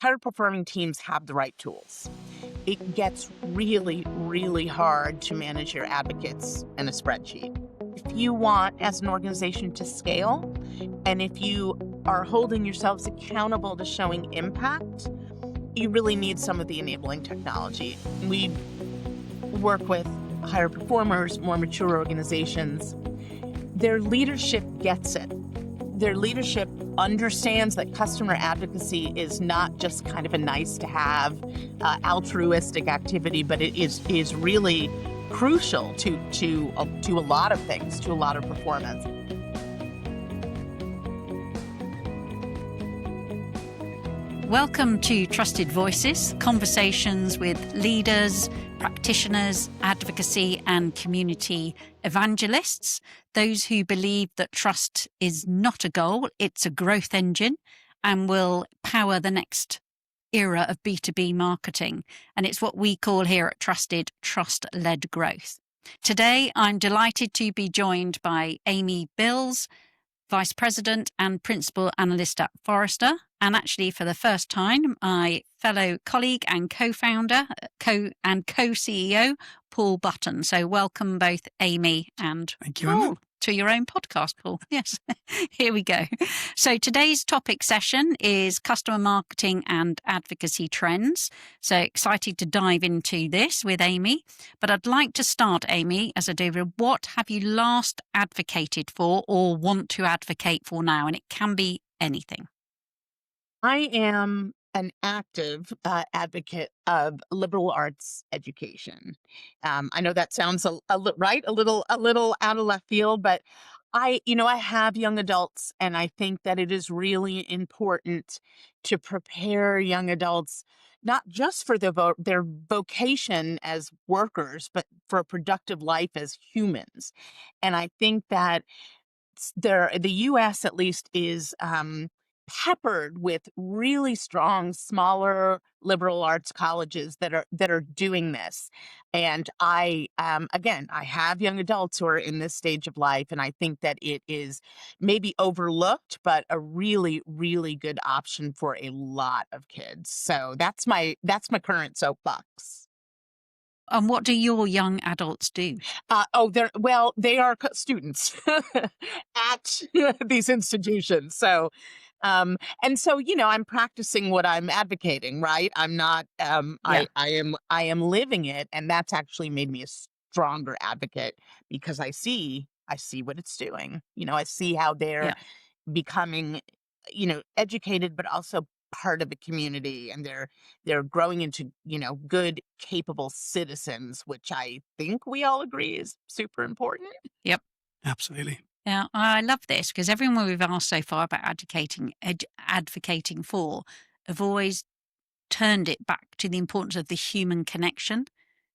higher performing teams have the right tools. It gets really, really hard to manage your advocates in a spreadsheet. If you want, as an organization, to scale, and if you are holding yourselves accountable to showing impact, you really need some of the enabling technology. We work with higher performers, more mature organizations. Their leadership gets it. Their leadership understands that customer advocacy is not just kind of a nice to have altruistic activity, but it is really crucial to a lot of things, to a lot of performance. Welcome to Trusted Voices, conversations with leaders, practitioners, advocacy and community evangelists, those who believe that trust is not a goal, it's a growth engine and will power the next era of B2B marketing. And it's what we call here at Trusted, trust-led growth. Today, I'm delighted to be joined by Amy Bills, Vice President and Principal Analyst at Forrester, and actually for the first time, my fellow colleague and co-founder and co-CEO, Paul Button. So welcome both Amy and Thank you, Paul Emma. to your own podcast, Paul. Yes, here we go. So today's topic session is customer marketing and advocacy trends. So excited to dive into this with Amy. But I'd like to start, Amy, as I do, with what have you last advocated for or want to advocate for now? And it can be anything. I am an active advocate of liberal arts education. I know that sounds a little out of left field, but I have young adults, and I think that it is really important to prepare young adults not just for their vocation as workers, but for a productive life as humans. And I think that the U.S. at least is peppered with really strong, smaller liberal arts colleges that are doing this. And I have young adults who are in this stage of life, and I think that it is maybe overlooked, but a really, really good option for a lot of kids. So that's my current soapbox. And what do your young adults do? They are students at these institutions. So, and so, I'm practicing what I'm advocating, right? I'm not, I am living it. And that's actually made me a stronger advocate because I see what it's doing. I see how they're becoming, educated, but also part of the community, and they're growing into, good, capable citizens, which I think we all agree is super important. Yep. Absolutely. Yeah, I love this because everyone we've asked so far about advocating for have always turned it back to the importance of the human connection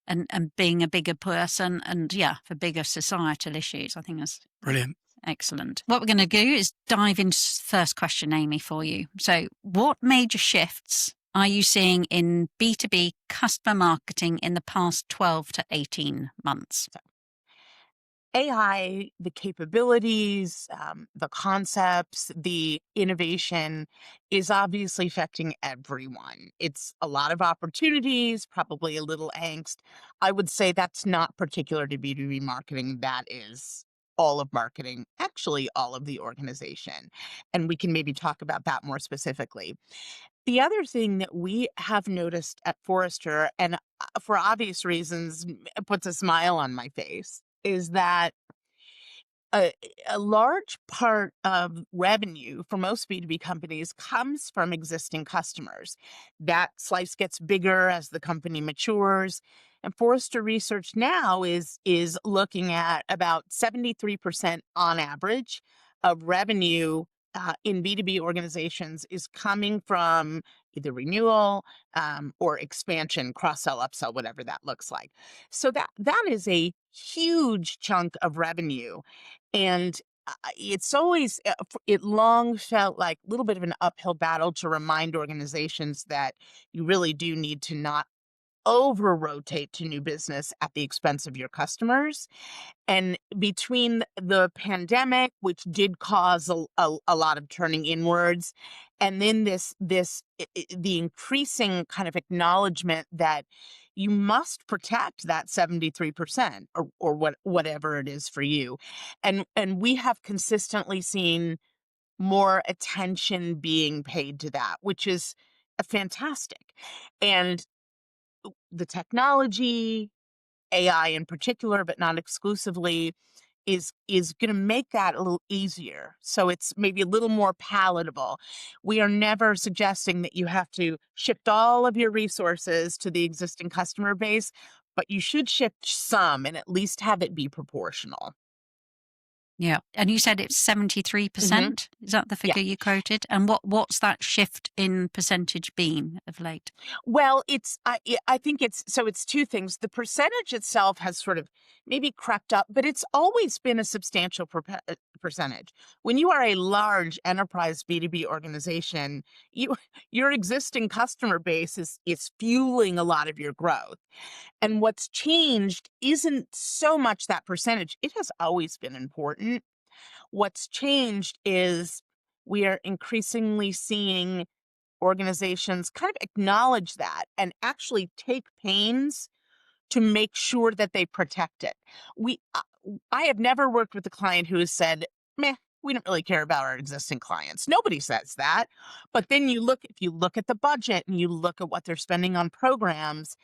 and being a bigger person and, for bigger societal issues. I think that's Brilliant. Excellent. What we're going to do is dive into the first question, Amy, for you. So what major shifts are you seeing in B2B customer marketing in the past 12 to 18 months? AI, the capabilities, the concepts, the innovation is obviously affecting everyone. It's a lot of opportunities, probably a little angst. I would say that's not particular to B2B marketing. That is all of marketing, actually all of the organization. And we can maybe talk about that more specifically. The other thing that we have noticed at Forrester, and for obvious reasons, it puts a smile on my face, is that a large part of revenue for most B2B companies comes from existing customers. That slice gets bigger as the company matures. And Forrester research now is looking at about 73% on average of revenue in B2B organizations is coming from either renewal or expansion, cross-sell, upsell, whatever that looks like. So that is a huge chunk of revenue. And it's always, it long felt like a little bit of an uphill battle to remind organizations that you really do need to not over rotate to new business at the expense of your customers. And between the pandemic, which did cause a lot of turning inwards, and then the increasing kind of acknowledgement that you must protect that 73% or whatever it is for you. And we have consistently seen more attention being paid to that, which is fantastic. And the technology, AI in particular, but not exclusively, is going to make that a little easier. So it's maybe a little more palatable. We are never suggesting that you have to shift all of your resources to the existing customer base, but you should shift some and at least have it be proportional. Yeah. And you said it's Hmm. 73%. Is that the Yeah. figure you quoted? And what's that shift in percentage been of late? Well, I think it's two things. The percentage itself has sort of maybe crept up, but it's always been a substantial percentage. When you are a large enterprise B2B organization, you your existing customer base is fueling a lot of your growth. And what's changed isn't so much that percentage. It has always been important. What's changed is we are increasingly seeing organizations kind of acknowledge that and actually take pains to make sure that they protect it. I have never worked with a client who has said, "Meh, we don't really care about our existing clients." Nobody says that. But then if you look at the budget and you look at what they're spending on programs,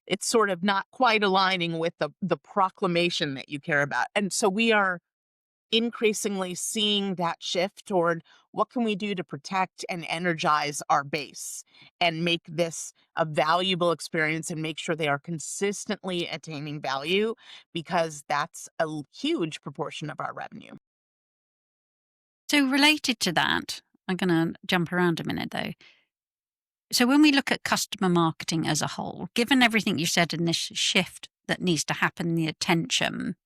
it's sort of not quite aligning with the proclamation that you care about. And so we are increasingly seeing that shift toward what can we do to protect and energize our base and make this a valuable experience and make sure they are consistently attaining value, because that's a huge proportion of our revenue. So, related to that, I'm going to jump around a minute though. So, when we look at customer marketing as a whole, given everything you said in this shift that needs to happen, the attention,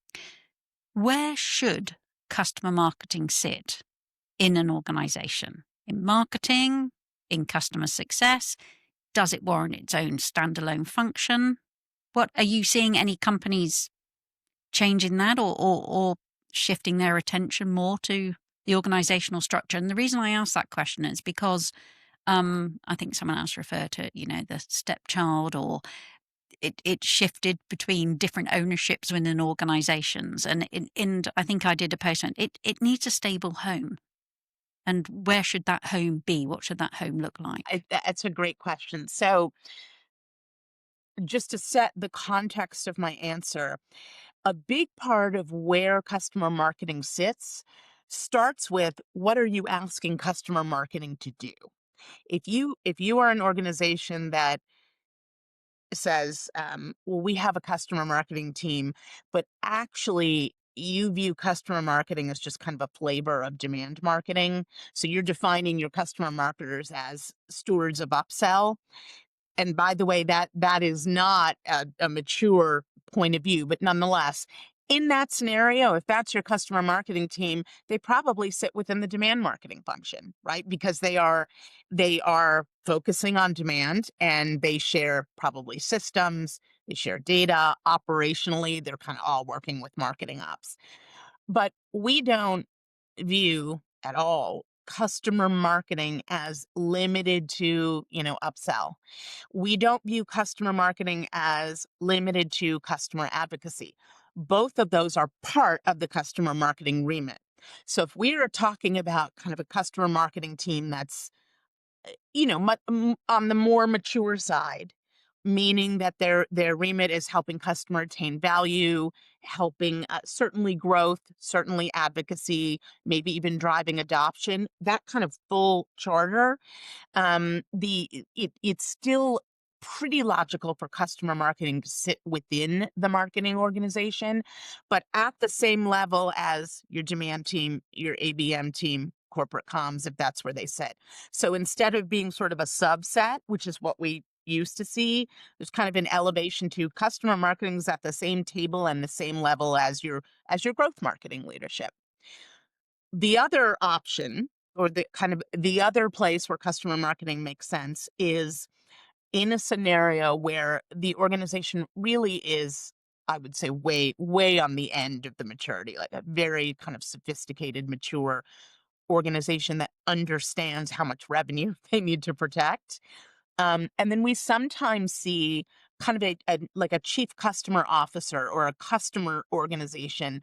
where should customer marketing sit in an organization? In marketing, in customer success? Does it warrant its own standalone function? What are you seeing any companies changing that or shifting their attention more to the organizational structure? And the reason I ask that question is because I think someone else referred to, the stepchild, or it shifted between different ownerships within organizations. And I think I did a post on it needs a stable home. And where should that home be? What should that home look like? That's a great question. So, just to set the context of my answer, a big part of where customer marketing sits starts with, what are you asking customer marketing to do? If you are an organization that says, well, we have a customer marketing team, but actually you view customer marketing as just kind of a flavor of demand marketing. So you're defining your customer marketers as stewards of upsell. And by the way, that is not a mature point of view, but nonetheless, in that scenario, if that's your customer marketing team, they probably sit within the demand marketing function, right? Because they are focusing on demand, and they share probably systems, they share data. Operationally, they're kind of all working with marketing ops. But we don't view at all customer marketing as limited to, upsell. We don't view customer marketing as limited to customer advocacy. Both of those are part of the customer marketing remit. So if we are talking about kind of a customer marketing team that's, on the more mature side, meaning that their remit is helping customer attain value, helping certainly growth, certainly advocacy, maybe even driving adoption, that kind of full charter. It's still pretty logical for customer marketing to sit within the marketing organization, but at the same level as your demand team, your ABM team, corporate comms, if that's where they sit. So instead of being sort of a subset, which is what we used to see, there's kind of an elevation to customer marketing is at the same table and the same level as your growth marketing leadership. The other option, or the other place where customer marketing makes sense, is in a scenario where the organization really is, I would say, way on the end of the maturity, like a very kind of sophisticated, mature organization that understands how much revenue they need to protect. And then we sometimes see kind of like a chief customer officer or a customer organization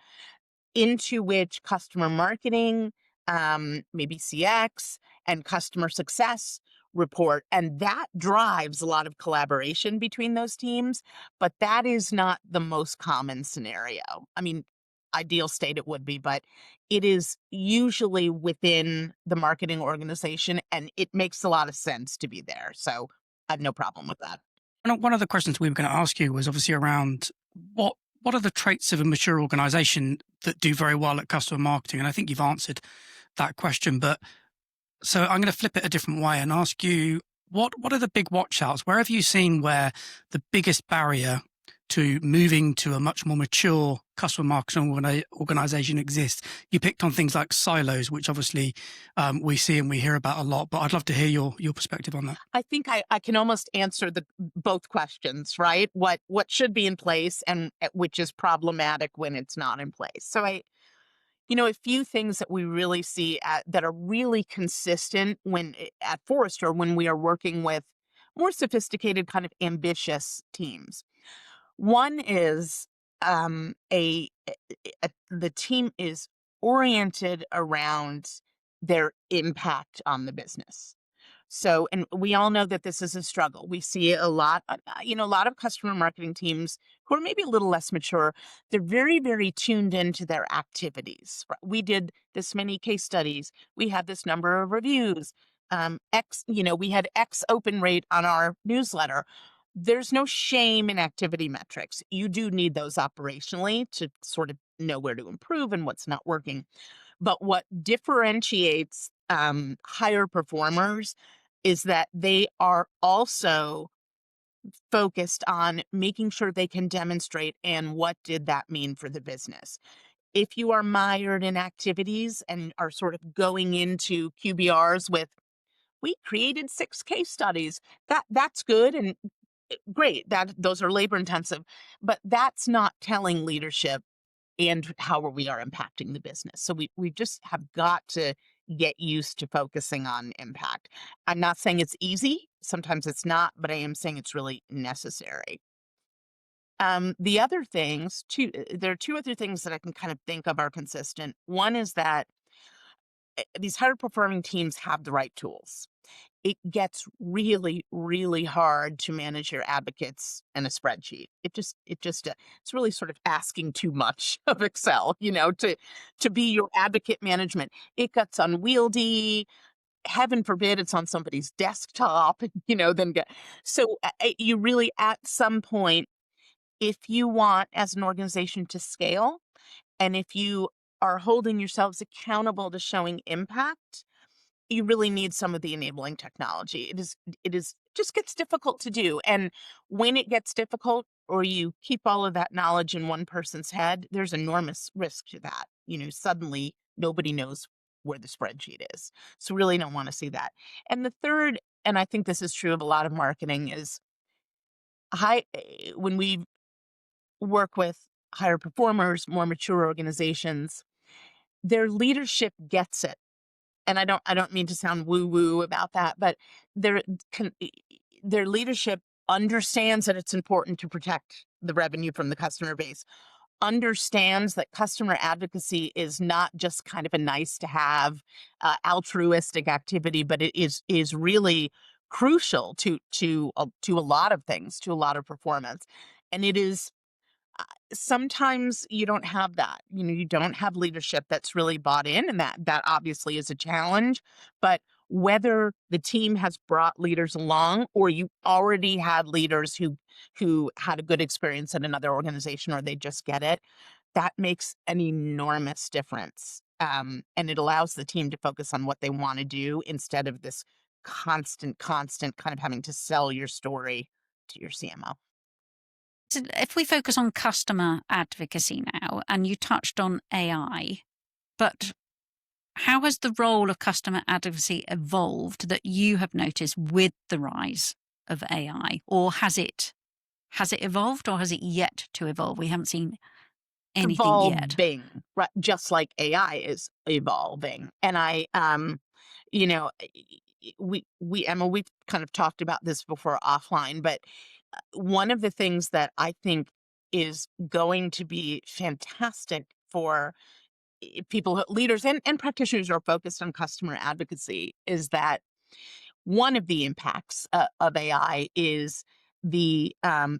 into which customer marketing, maybe CX, and customer success report. And that drives a lot of collaboration between those teams. But that is not the most common scenario. I mean, ideal state it would be, but it is usually within the marketing organization and it makes a lot of sense to be there. So I have no problem with that. One of the questions we were going to ask you was obviously around what what are the traits of a mature organization that do very well at customer marketing? And I think you've answered that question, but so I'm going to flip it a different way and ask you what are the big watch outs? Where have you seen where the biggest barrier to moving to a much more mature customer marketing organization exists? You picked on things like silos, which obviously we see and we hear about a lot, but I'd love to hear your perspective on that. I think I can almost answer the both questions, right? What should be in place and which is problematic when it's not in place. So a few things that we really see that are really consistent at Forrester when we are working with more sophisticated, kind of ambitious teams. One is the team is oriented around their impact on the business. So, and we all know that this is a struggle. We see a lot, a lot of customer marketing teams who are maybe a little less mature. They're very, very tuned into their activities. Right? We did this many case studies. We had this number of reviews. We had X open rate on our newsletter. There's no shame in activity metrics. You do need those operationally to sort of know where to improve and what's not working. But what differentiates higher performers is that they are also focused on making sure they can demonstrate and what did that mean for the business. If you are mired in activities and are sort of going into QBRs with, we created 6 case studies, that's good and great. Those are labor intensive, but that's not telling leadership and how we are impacting the business. So we just have got to get used to focusing on impact. I'm not saying it's easy. Sometimes it's not, but I am saying it's really necessary. The other things, there are two other things that I can kind of think of are consistent. One is that these higher performing teams have the right tools. It gets really, really hard to manage your advocates in a spreadsheet. It's really sort of asking too much of Excel, to be your advocate management. It gets unwieldy. Heaven forbid it's on somebody's desktop, then get. So you really, at some point, if you want as an organization to scale, and if you are holding yourselves accountable to showing impact, you really need some of the enabling technology. It is just gets difficult to do. And when it gets difficult or you keep all of that knowledge in one person's head, there's enormous risk to that. Suddenly nobody knows where the spreadsheet is. So really don't want to see that. And the third, and I think this is true of a lot of marketing, is when we work with higher performers, more mature organizations, their leadership gets it. And I don't mean to sound woo woo about that, but their their leadership understands that it's important to protect the revenue from the customer base, understands that customer advocacy is not just kind of a nice to have altruistic activity, but it is really crucial to a lot of things, to a lot of performance. And it is sometimes you don't have that. You don't have leadership that's really bought in, and that obviously is a challenge. But whether the team has brought leaders along or you already had leaders who had a good experience at another organization or they just get it, that makes an enormous difference. And it allows the team to focus on what they want to do instead of this constant kind of having to sell your story to your CMO. So if we focus on customer advocacy now, and you touched on AI, but how has the role of customer advocacy evolved that you have noticed with the rise of AI, or has it evolved, or has it yet to evolve? We haven't seen anything yet. Evolving, right, just like AI is evolving. And you know, Emma, we've kind of talked about this before offline, but one of the things that I think is going to be fantastic for people, leaders, and practitioners who are focused on customer advocacy is that one of the impacts of AI is the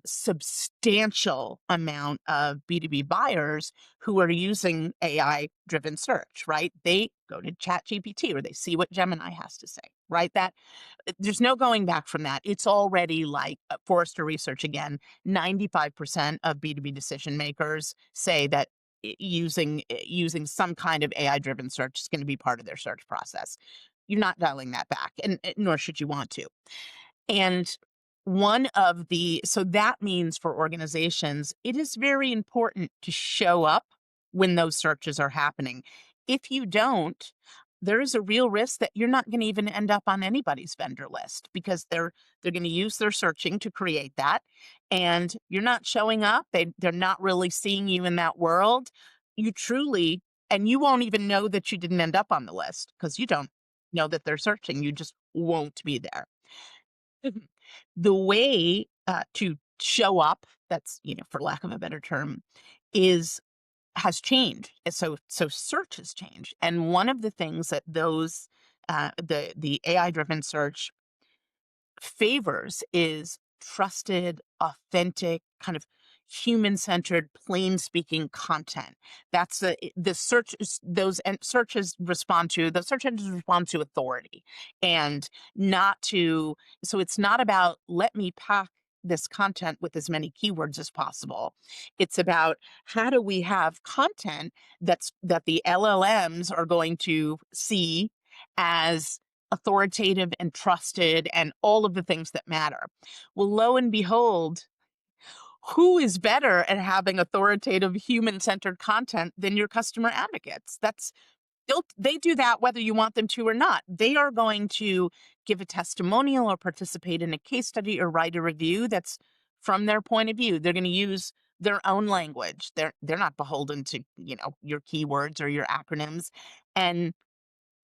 substantial amount of B2B buyers who are using AI driven search, right? They go to ChatGPT or they see what Gemini has to say, right? That there's no going back from that. It's already like Forrester research again, 95% of B2B decision makers say that using some kind of AI driven search is going to be part of their search process. You're not dialing that back, and nor should you want to. And so that means for organizations, it is very important to show up when those searches are happening. If you don't, there is a real risk that you're not going to even end up on anybody's vendor list because they're going to use their searching to create that, and you're not showing up. They're not really seeing you in that world. And you won't even know that you didn't end up on the list because you don't know that they're searching. You just won't be there. Mhm. The way to show up, that's, for lack of a better term, has changed. And so search has changed. And one of the things that the AI driven search favors is trusted, authentic, kind of human-centered, plain-speaking content. That's the search those and searches respond to the search engines respond to authority and not to so it's not about let me pack this content with as many keywords as possible. It's about how do we have content that the LLMs are going to see as authoritative and trusted and all of the things that matter. Well, lo and behold, who is better at having authoritative human-centered content than your customer advocates? They do that whether you want them to or not. They are going to give a testimonial or participate in a case study or write a review that's from their point of view. They're going to use their own language. They're not beholden to, your keywords or your acronyms. And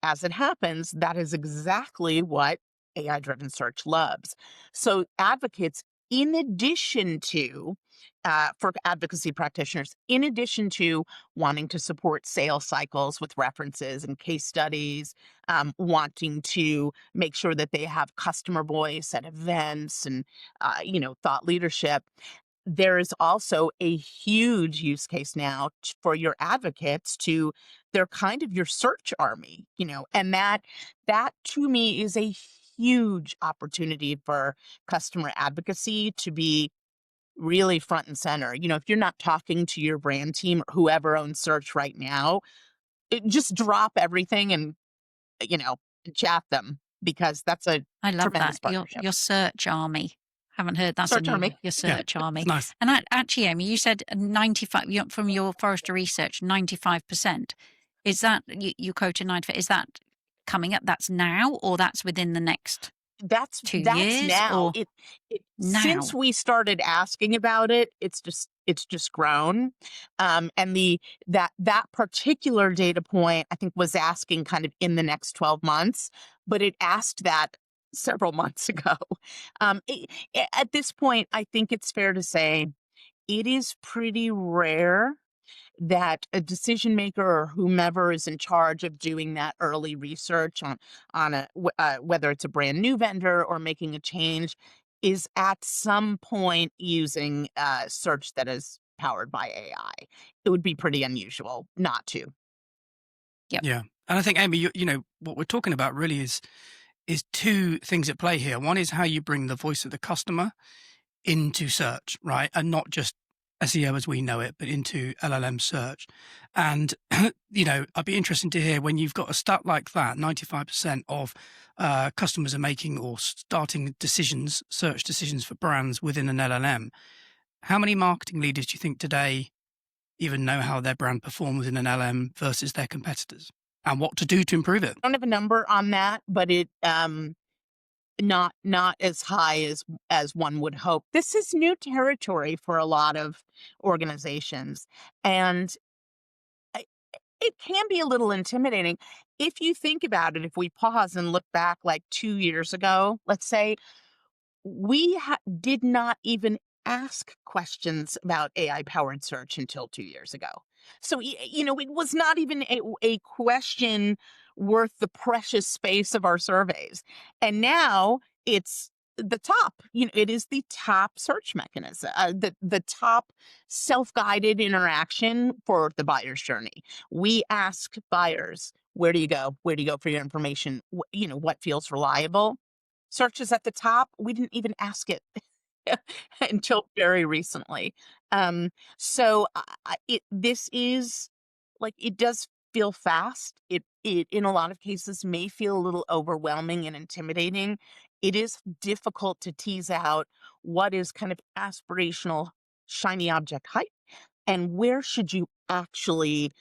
as it happens, that is exactly what AI driven search loves. So, advocates, in addition to, for advocacy practitioners, in addition to wanting to support sales cycles with references and case studies, wanting to make sure that they have customer voice at events and, thought leadership, there is also a huge use case now for your advocates they're kind of your search army, and that to me is a huge opportunity for customer advocacy to be really front and center. If you're not talking to your brand team or whoever owns search right now, just drop everything and, you know, chat them because that's a I love tremendous that. partnership. Your search army. Haven't heard that's a Search new army. one. Your Yeah, search army. it's nice. And actually, Amy, you said 95 from your Forrester research, 95%. Is that you quoted 95? Is that coming up? That's now, or that's within the next That's 2 that's years, now. or Since now? we started asking about it, it's just grown. And that particular data point, I think, was asking kind of in the next 12 months, but it asked that several months ago. At this point, I think it's fair to say it is pretty rare that a decision maker or whomever is in charge of doing that early research on whether it's a brand new vendor or making a change is at some point using search that is powered by AI. It would be pretty unusual not to. Yep. Yeah. And I think, Amy, what we're talking about really is two things at play here. One is how you bring the voice of the customer into search, right? And not just SEO as we know it, but into LLM search. And, I'd be interested to hear when you've got a stat like that, 95% of customers are making or starting search decisions for brands within an LLM. How many marketing leaders do you think today even know how their brand performs in an LLM versus their competitors and what to do to improve it? I don't have a number on that, but not as high as one would hope. This is new territory for a lot of organizations, and I it can be a little intimidating. If you think about it, if we pause and look back like 2 years ago, let's say, did not even ask questions about AI-powered search until 2 years ago. So, it was not even a question worth the precious space of our surveys. And now it's the top. It is the top search mechanism, the top self-guided interaction for the buyer's journey. We ask buyers, "Where do you go? Where do you go for your information? What feels reliable?" Search is at the top. We didn't even ask it until very recently. So this is like, it does feel fast. It in a lot of cases may feel a little overwhelming and intimidating. It is difficult to tease out what is kind of aspirational shiny object hype and where should you actually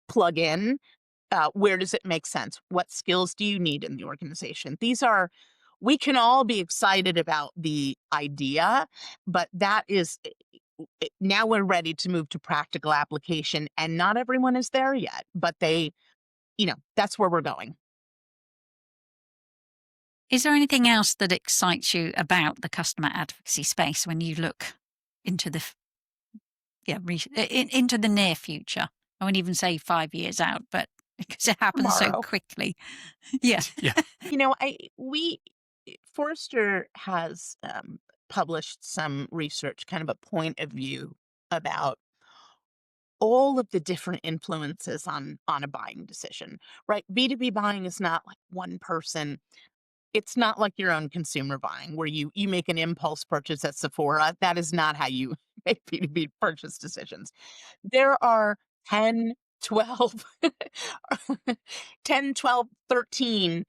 plug in. Where does it make sense? What skills do you need in the organization? We can all be excited about the idea, but that is, now we're ready to move to practical application, and not everyone is there yet, but that's where we're going. Is there anything else that excites you about the customer advocacy space when you look into the into the near future? I won't even say 5 years out, but because it happens so Tomorrow. quickly. Yeah. Yeah. Forrester has published some research, kind of a point of view about all of the different influences on a buying decision, right? B2B buying is not like one person. It's not like your own consumer buying where you make an impulse purchase at Sephora. That is not how you make B2B purchase decisions. There are 10, 12, 10, 12, 13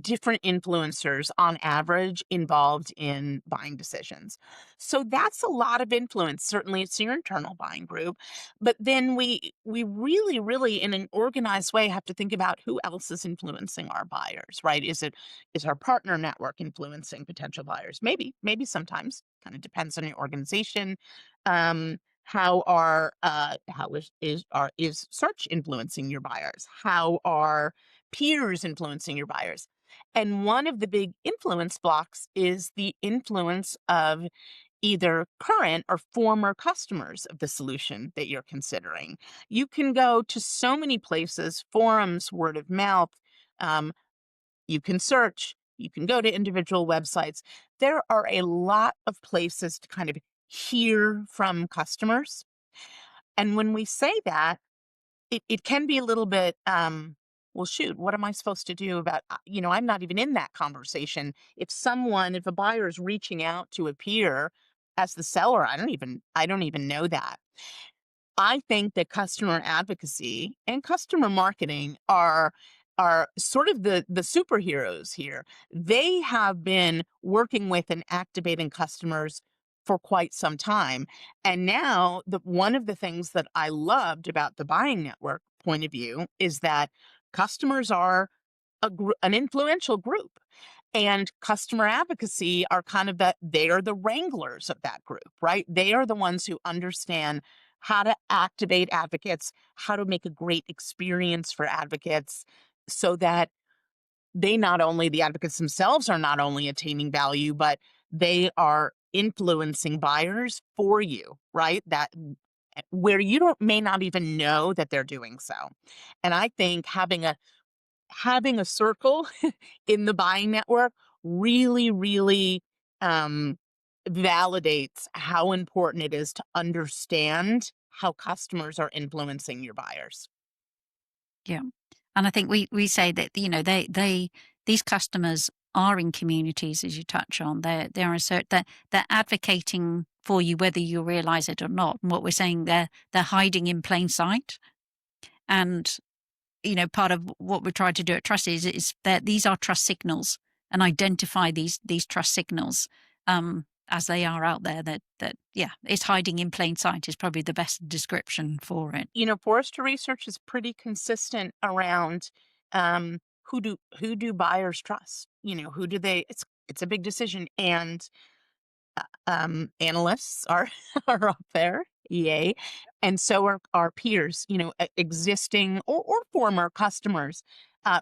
different influencers on average involved in buying decisions. So that's a lot of influence. Certainly it's your internal buying group. But then we really, really in an organized way have to think about who else is influencing our buyers, right? Is our partner network influencing potential buyers? Maybe sometimes. Kind of depends on your organization. How is search influencing your buyers? How are peers influencing your buyers? And one of the big influence blocks is the influence of either current or former customers of the solution that you're considering. You can go to so many places, forums, word of mouth. Um, you can search, you can go to individual websites. There are a lot of places to kind of hear from customers. And when we say that, it can be a little bit, well, shoot, what am I supposed to do about, I'm not even in that conversation. If a buyer is reaching out to a peer as the seller, I don't even know that. I think that customer advocacy and customer marketing are sort of the superheroes here. They have been working with and activating customers for quite some time. And now one of the things that I loved about the buying network point of view is that customers are an influential group. And customer advocacy are kind of they are the wranglers of that group, right? They are the ones who understand how to activate advocates, how to make a great experience for advocates so that the advocates themselves are not only attaining value, but they are influencing buyers for you, right? Where you may not even know that they're doing so. And I think having a circle in the buying network really, really um, validates how important it is to understand how customers are influencing your buyers. Yeah. And I think we say that, these customers are in communities, as you touch on. They're they're advocating for you whether you realize it or not. And what we're saying, they're hiding in plain sight. And part of what we try to do at Trust is that these are trust signals, and identify these trust signals as they are out there. That it's hiding in plain sight is probably the best description for it. Forrester research is pretty consistent around who do buyers trust. Who do they? It's It's a big decision, and analysts are are up there, yay, and so are our peers. Existing or former customers.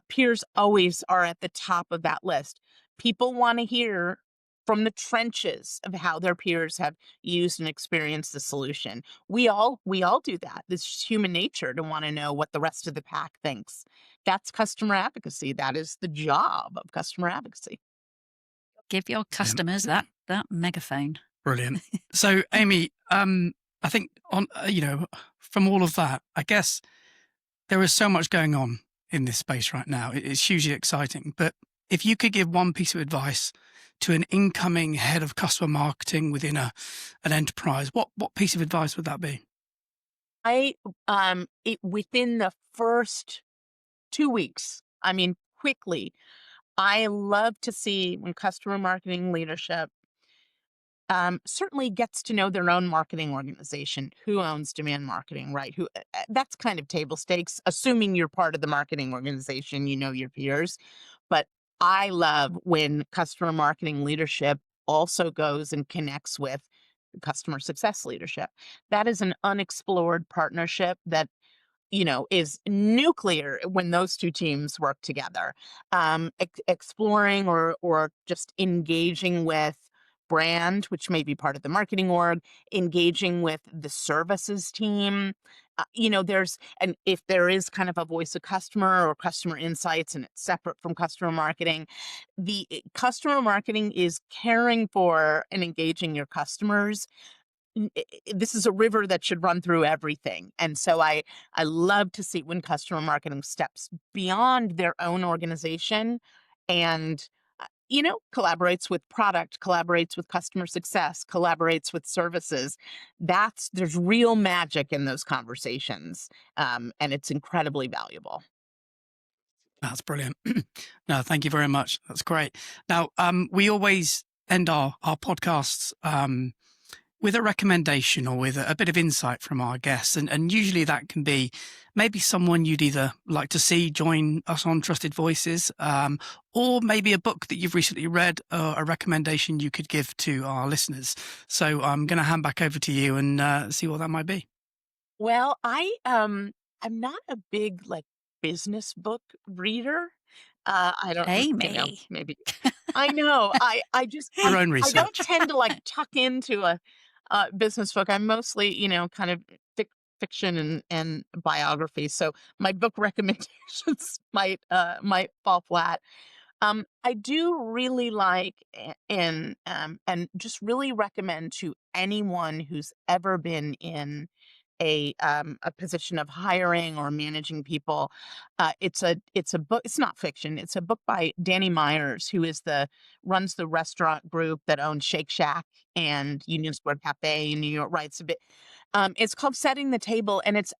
Peers always are at the top of that list. People want to hear from the trenches of how their peers have used and experienced the solution. We all do that. This is human nature to want to know what the rest of the pack thinks. That's customer advocacy. That is the job of customer advocacy. Give your Brilliant. customers that megaphone. Brilliant. So, Amy, I think from all of that, I guess there is so much going on in this space right now. It's hugely exciting. But if you could give one piece of advice to an incoming head of customer marketing within an enterprise, what piece of advice would that be? Within the first 2 weeks, I mean, quickly, I love to see when customer marketing leadership certainly gets to know their own marketing organization. Who owns demand marketing, right? That's kind of table stakes. Assuming you're part of the marketing organization, you know your peers. But I love when customer marketing leadership also goes and connects with customer success leadership. That is an unexplored partnership that is nuclear when those two teams work together. Exploring or just engaging with brand, which may be part of the marketing org, engaging with the services team. And if there is kind of a voice of customer or customer insights and it's separate from customer marketing, the customer marketing is caring for and engaging your customers. This is a river that should run through everything. And so I love to see when customer marketing steps beyond their own organization and collaborates with product, collaborates with customer success, collaborates with services. There's real magic in those conversations. And it's incredibly valuable. That's brilliant. No, thank you very much. That's great. Now, we always end our podcasts with a recommendation or with a bit of insight from our guests. And usually that can be maybe someone you'd either like to see join us on Trusted Voices, or maybe a book that you've recently read, or a recommendation you could give to our listeners. So I'm going to hand back over to you and see what that might be. Well, I'm not a big business book reader. I don't, Amy. maybe I know. I just Your own I don't research. tend to tuck into a business book. I'm mostly, kind of fiction and biography. So my book recommendations might fall flat. I do really like and just really recommend to anyone who's ever been in a position of hiring or managing people. It's a book. It's not fiction. It's a book by Danny Myers, who runs the restaurant group that owns Shake Shack and Union Square Cafe in New York. Right, it's a bit. It's called Setting the Table, and it's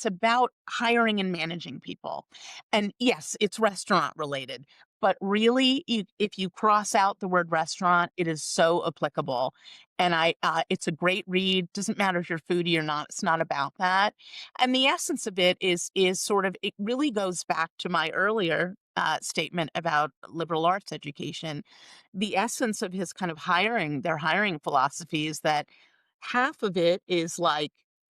about hiring and managing people. And yes, it's restaurant related, but really, if you cross out the word restaurant, it is so applicable. And it's a great read. Doesn't matter if you're foodie or not. It's not about that. And the essence of it is sort of, it really goes back to my earlier statement about liberal arts education. The essence of his kind of their hiring philosophy is that half of it is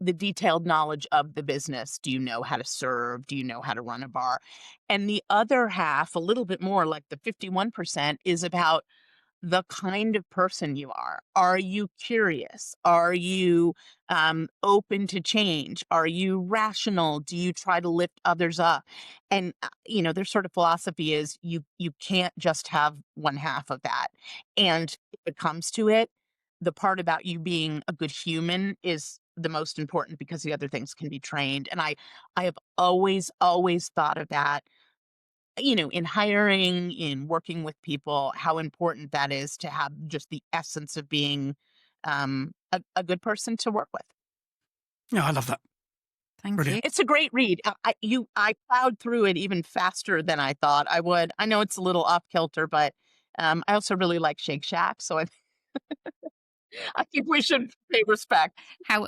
the detailed knowledge of the business. Do you know how to serve? Do you know how to run a bar? And the other half, a little bit more, like the 51%, is about the kind of person you are. Are you curious? Are you open to change? Are you rational? Do you try to lift others up? And their sort of philosophy is you can't just have one half of that. And if it comes to it, the part about you being a good human is the most important because the other things can be trained. And I have always thought of that, in hiring, in working with people, how important that is to have just the essence of being a good person to work with. Yeah, I love that. Thank Brilliant. you. It's a great read. I plowed through it even faster than I thought I would. I know it's a little off kilter, but I also really like Shake Shack, so I think we should pay respect. How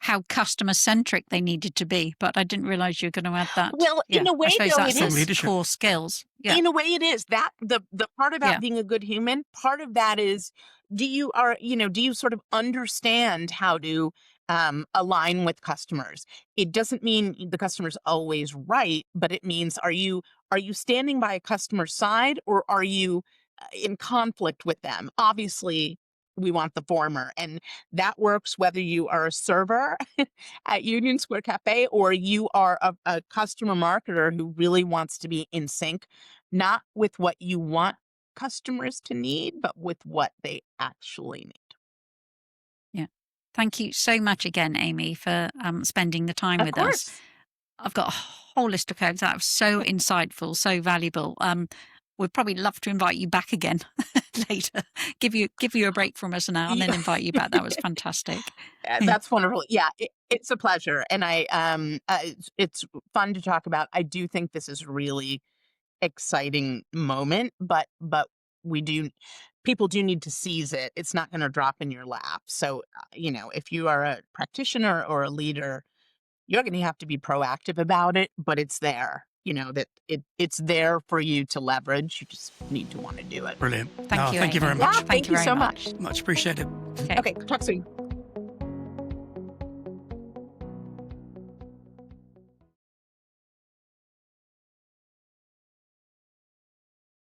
how customer centric they needed to be, but I didn't realize you were going to add that. Well, in a way, I suppose though, that's it is leadership. core skills. Yeah. in a way it is that the part about being a good human, part of that is, do you sort of understand how to align with customers? It doesn't mean the customer's always right, but it means, are you standing by a customer's side, or are you in conflict with them? Obviously, we want the former, and that works whether you are a server at Union Square Cafe or you are a customer marketer who really wants to be in sync, not with what you want customers to need, but with what they actually need. Yeah. Thank you so much again, Amy, for spending the time Of with us. course. I've got a whole list of codes that was so insightful, so valuable. We'd probably love to invite you back again later. Give you a break from us now, and then invite you back. That was fantastic. That's wonderful. Yeah, it's a pleasure, and it's fun to talk about. I do think this is really exciting moment, but people do need to seize it. It's not going to drop in your lap. So, if you are a practitioner or a leader, you're going to have to be proactive about it, but it's there. That it's there for you to leverage. You just need to want to do it. Brilliant. Thank you Thank you very Amy. much. Yeah, thank you very so much. much. Much appreciated. Okay, talk soon.